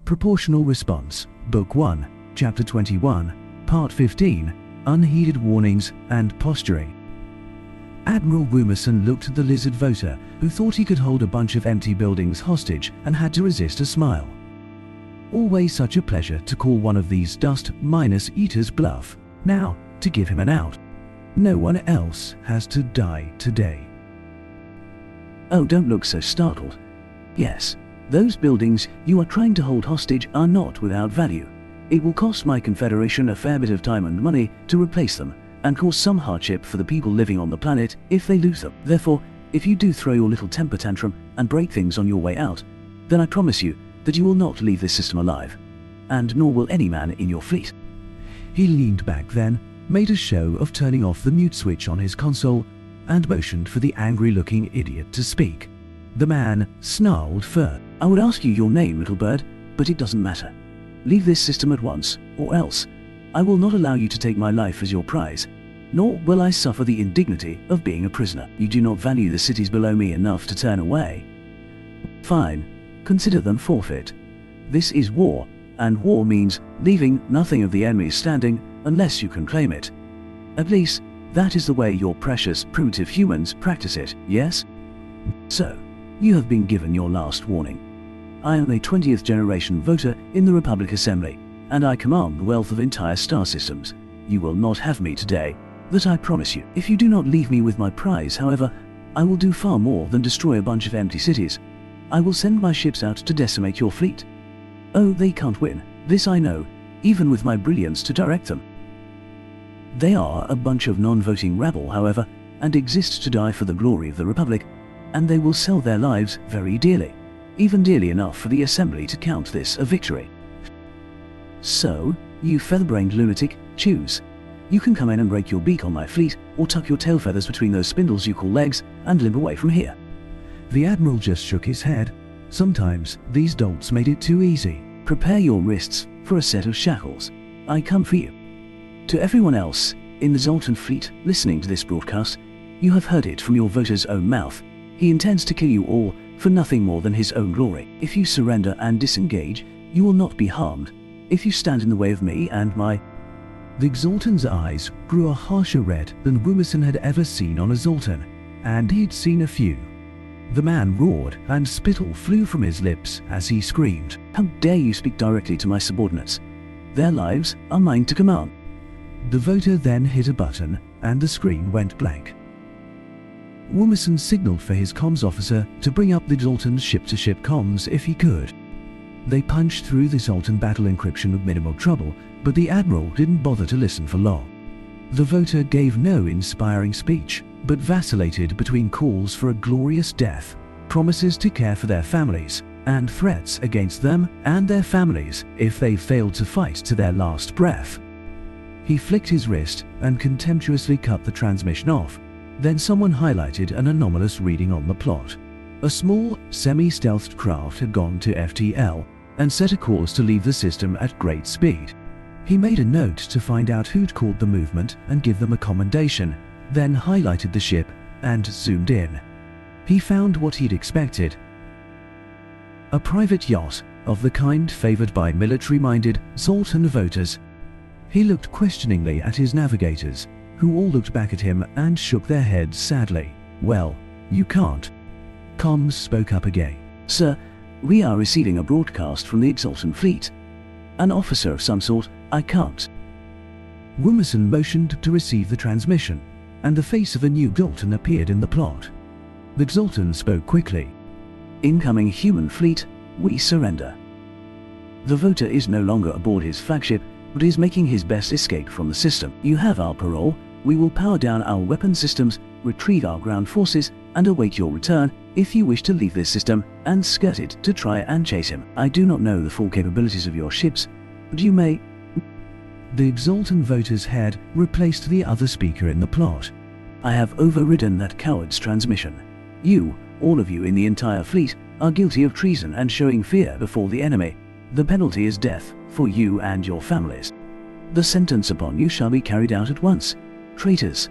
Proportional Response, Book 1, Chapter 21, Part 15, Unheeded Warnings and Posturing. Admiral Woomerson looked at the lizard voter, who thought he could hold a bunch of empty buildings hostage and had to resist a smile. Always such a pleasure to call one of these dust-minus-eaters bluff. Now, to give him an out. No one else has to die today. Oh, don't look so startled. Yes, those buildings you are trying to hold hostage are not without value. It will cost my Confederation a fair bit of time and money to replace them, and cause some hardship for the people living on the planet if they lose them. Therefore, if you do throw your little temper tantrum and break things on your way out, then I promise you that you will not leave this system alive, and nor will any man in your fleet. He leaned back then, made a show of turning off the mute switch on his console, and motioned for the angry-looking idiot to speak. The man snarled firm. I would ask you your name, little bird, but it doesn't matter. Leave this system at once, or else I will not allow you to take my life as your prize, nor will I suffer the indignity of being a prisoner. You do not value the cities below me enough to turn away. Fine, consider them forfeit. This is war, and war means leaving nothing of the enemy standing unless you can claim it. At least, that is the way your precious primitive humans practice it, yes? So, you have been given your last warning. I am a 20th generation voter in the Republic Assembly, and I command the wealth of entire star systems. You will not have me today, that I promise you. If you do not leave me with my prize, however, I will do far more than destroy a bunch of empty cities. I will send my ships out to decimate your fleet. Oh, they can't win, this I know, even with my brilliance to direct them. They are a bunch of non-voting rabble, however, and exist to die for the glory of the Republic, and they will sell their lives very dearly, even dearly enough for the Assembly to count this a victory. So, you feather-brained lunatic, choose. You can come in and break your beak on my fleet, or tuck your tail feathers between those spindles you call legs, and limp away from here. The Admiral just shook his head. Sometimes, these dolts made it too easy. Prepare your wrists for a set of shackles. I come for you. To everyone else in the Zoltan fleet listening to this broadcast, you have heard it from your voter's own mouth. He intends to kill you all for nothing more than his own glory. If you surrender and disengage, you will not be harmed. If you stand in the way of me and my... The Zoltan's eyes grew a harsher red than Woomerson had ever seen on a Zoltan, and he'd seen a few. The man roared, and spittle flew from his lips as he screamed. How dare you speak directly to my subordinates? Their lives are mine to command. The voter then hit a button, and the screen went blank. Woomerson signaled for his comms officer to bring up the Zoltan's ship-to-ship comms if he could. They punched through the Zoltan battle encryption with minimal trouble, but the Admiral didn't bother to listen for long. The voter gave no inspiring speech, but vacillated between calls for a glorious death, promises to care for their families, and threats against them and their families if they failed to fight to their last breath. He flicked his wrist and contemptuously cut the transmission off. Then someone highlighted an anomalous reading on the plot. A small, semi-stealthed craft had gone to FTL and set a course to leave the system at great speed. He made a note to find out who'd called the movement and give them a commendation, then highlighted the ship and zoomed in. He found what he'd expected. A private yacht of the kind favored by military-minded Zoltan voters. He looked questioningly at his navigators, who all looked back at him and shook their heads sadly. Well, you can't. Comms spoke up again. Sir, we are receiving a broadcast from the Zoltan fleet. An officer of some sort, I can't. Woomerson motioned to receive the transmission, and the face of a new Zoltan appeared in the plot. The Zoltan spoke quickly. Incoming human fleet, we surrender. The voter is no longer aboard his flagship, but is making his best escape from the system. You have our parole. We will power down our weapon systems, retrieve our ground forces, and await your return if you wish to leave this system and skirt it to try and chase him. I do not know the full capabilities of your ships, but you may... The Zoltan voter's head replaced the other speaker in the plot. I have overridden that coward's transmission. You, all of you in the entire fleet, are guilty of treason and showing fear before the enemy. The penalty is death for you and your families. The sentence upon you shall be carried out at once. Traitors.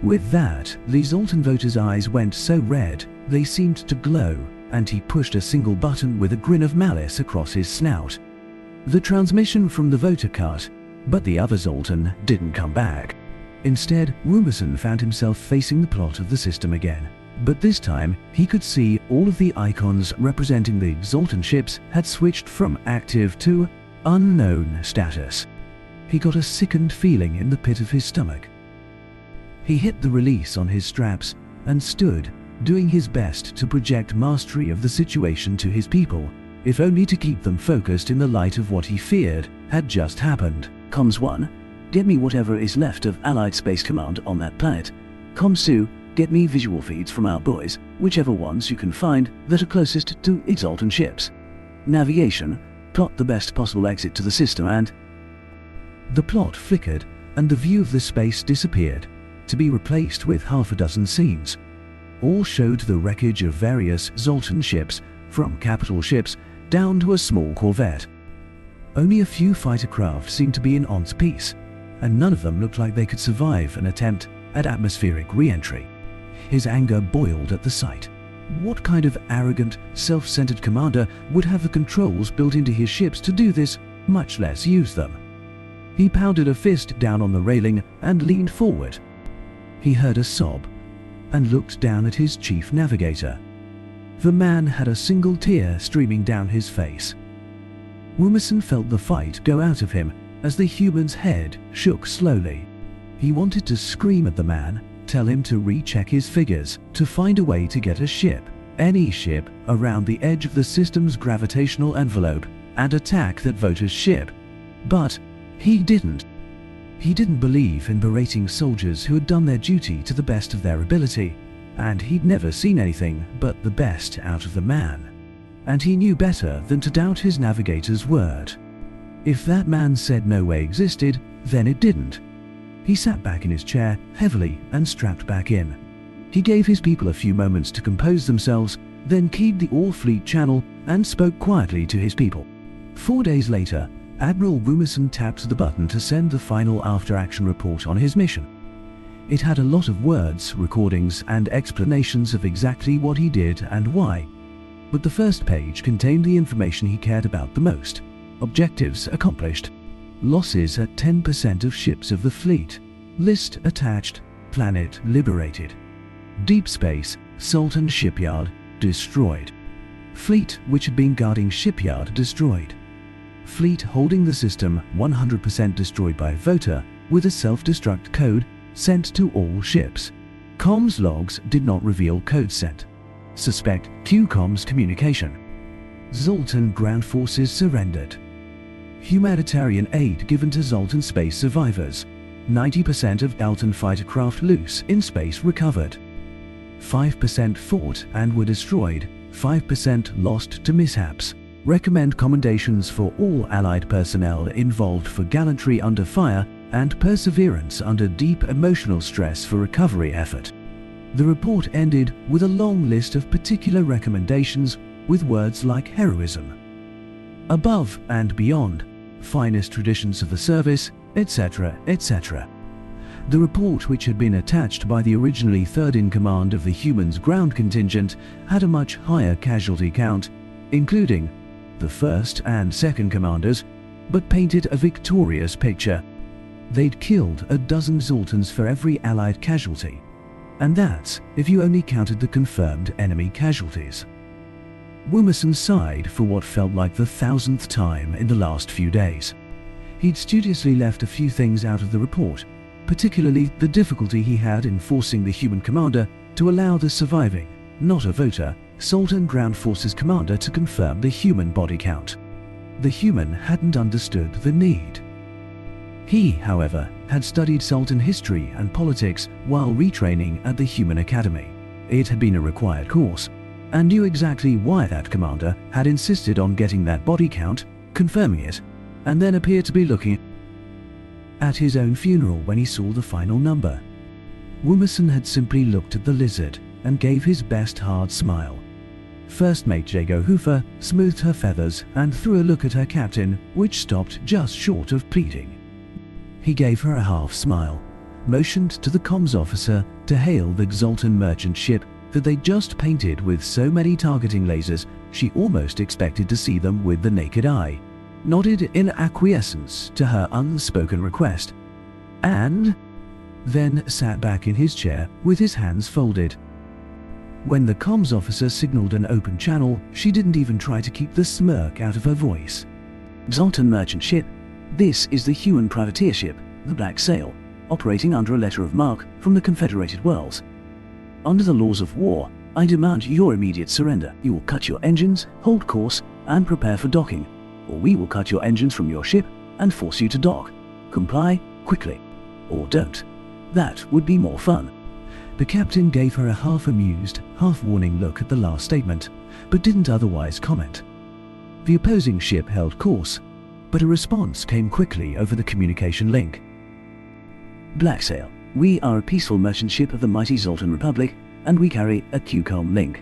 With that, the Zoltan voter's eyes went so red they seemed to glow, and he pushed a single button with a grin of malice across his snout. The transmission from the voter cut, but the other Zoltan didn't come back. Instead, Woomerson found himself facing the plot of the system again. But this time, he could see all of the icons representing the Zoltan ships had switched from active to unknown status. He got a sickened feeling in the pit of his stomach. He hit the release on his straps and stood, doing his best to project mastery of the situation to his people, if only to keep them focused in the light of what he feared had just happened. Comms 1, get me whatever is left of Allied Space Command on that planet. Comms 2, get me visual feeds from our boys, whichever ones you can find that are closest to Zoltan ships. Navigation, plot the best possible exit to the system and... The plot flickered and the view of the space disappeared, to be replaced with half a dozen scenes. All showed the wreckage of various Zoltan ships, from capital ships down to a small corvette. Only a few fighter craft seemed to be in one piece, and none of them looked like they could survive an attempt at atmospheric re-entry. His anger boiled at the sight. What kind of arrogant, self-centered commander would have the controls built into his ships to do this, much less use them? He pounded a fist down on the railing and leaned forward. He heard a sob and looked down at his chief navigator. The man had a single tear streaming down his face. Woomerson felt the fight go out of him as the human's head shook slowly. He wanted to scream at the man, tell him to recheck his figures, to find a way to get a ship, any ship, around the edge of the system's gravitational envelope and attack that voter's ship. But he didn't. He didn't believe in berating soldiers who had done their duty to the best of their ability, and he'd never seen anything but the best out of the man. And he knew better than to doubt his navigator's word. If that man said no way existed, then it didn't. He sat back in his chair heavily and strapped back in. He gave his people a few moments to compose themselves, then keyed the all-fleet channel and spoke quietly to his people. 4 days later, Admiral Woomerson tapped the button to send the final after-action report on his mission. It had a lot of words, recordings, and explanations of exactly what he did and why. But the first page contained the information he cared about the most. Objectives accomplished. Losses at 10% of ships of the fleet. List attached. Planet liberated. Deep space, Zoltan shipyard, destroyed. Fleet which had been guarding shipyard destroyed. Fleet holding the system 100% destroyed by voter with a self-destruct code sent to all ships. Comms logs did not reveal code sent. Suspect QCOMS communication. Zoltan ground forces surrendered. Humanitarian aid given to Zoltan space survivors. 90% of Zoltan fighter craft loose in space recovered. 5% fought and were destroyed. 5% lost to mishaps. Recommend commendations for all Allied personnel involved for gallantry under fire and perseverance under deep emotional stress for recovery effort. The report ended with a long list of particular recommendations with words like heroism, above and beyond, finest traditions of the service, etc., etc. The report, which had been attached by the originally third in command of the Humans ground contingent, had a much higher casualty count, including the first and second commanders, but painted a victorious picture. They'd killed a dozen Zoltans for every Allied casualty, and that's if you only counted the confirmed enemy casualties. Woomerson sighed for what felt like the 1000th time in the last few days. He'd studiously left a few things out of the report, particularly the difficulty he had in forcing the human commander to allow the surviving, not a voter, Zoltan Ground Forces commander to confirm the human body count. The human hadn't understood the need. He, however, had studied Zoltan history and politics while retraining at the Human Academy. It had been a required course, and knew exactly why that commander had insisted on getting that body count, confirming it, and then appeared to be looking at his own funeral when he saw the final number. Woomerson had simply looked at the lizard and gave his best hard smile. First Mate Jago Hoofer smoothed her feathers and threw a look at her captain, which stopped just short of pleading. He gave her a half smile, motioned to the comms officer to hail the Zoltan merchant ship that they just painted with so many targeting lasers she almost expected to see them with the naked eye, nodded in acquiescence to her unspoken request, and then sat back in his chair with his hands folded. When the comms officer signaled an open channel, she didn't even try to keep the smirk out of her voice. Zoltan merchant ship, this is the human privateer ship, the Black Sail, operating under a letter of marque from the Confederated Worlds. Under the laws of war, I demand your immediate surrender. You will cut your engines, hold course, and prepare for docking, or we will cut your engines from your ship and force you to dock. Comply quickly. Or don't. That would be more fun. The captain gave her a half-amused, half-warning look at the last statement, but didn't otherwise comment. The opposing ship held course, but a response came quickly over the communication link. Black Sail, we are a peaceful merchant ship of the mighty Zoltan Republic, and we carry a QCOM link.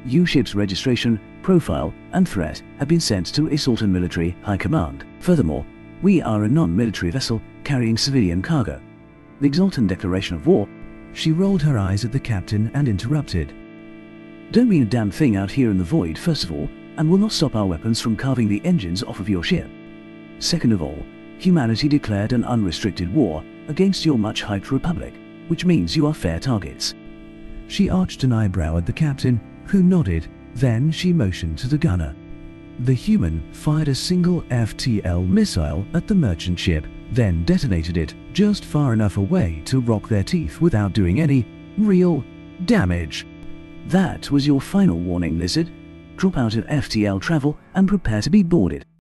You ship's registration, profile, and threat have been sent to Isaltan Military High Command. Furthermore, we are a non-military vessel carrying civilian cargo. The Exaltan Declaration of War. She rolled her eyes at the captain and interrupted. Don't mean a damn thing out here in the void, first of all, and will not stop our weapons from carving the engines off of your ship. Second of all, humanity declared an unrestricted war against your much-hyped republic, which means you are fair targets. She arched an eyebrow at the captain, who nodded, then she motioned to the gunner. The human fired a single FTL missile at the merchant ship, then detonated it just far enough away to rock their teeth without doing any real damage. That was your final warning, Lizard. Drop out of FTL travel and prepare to be boarded.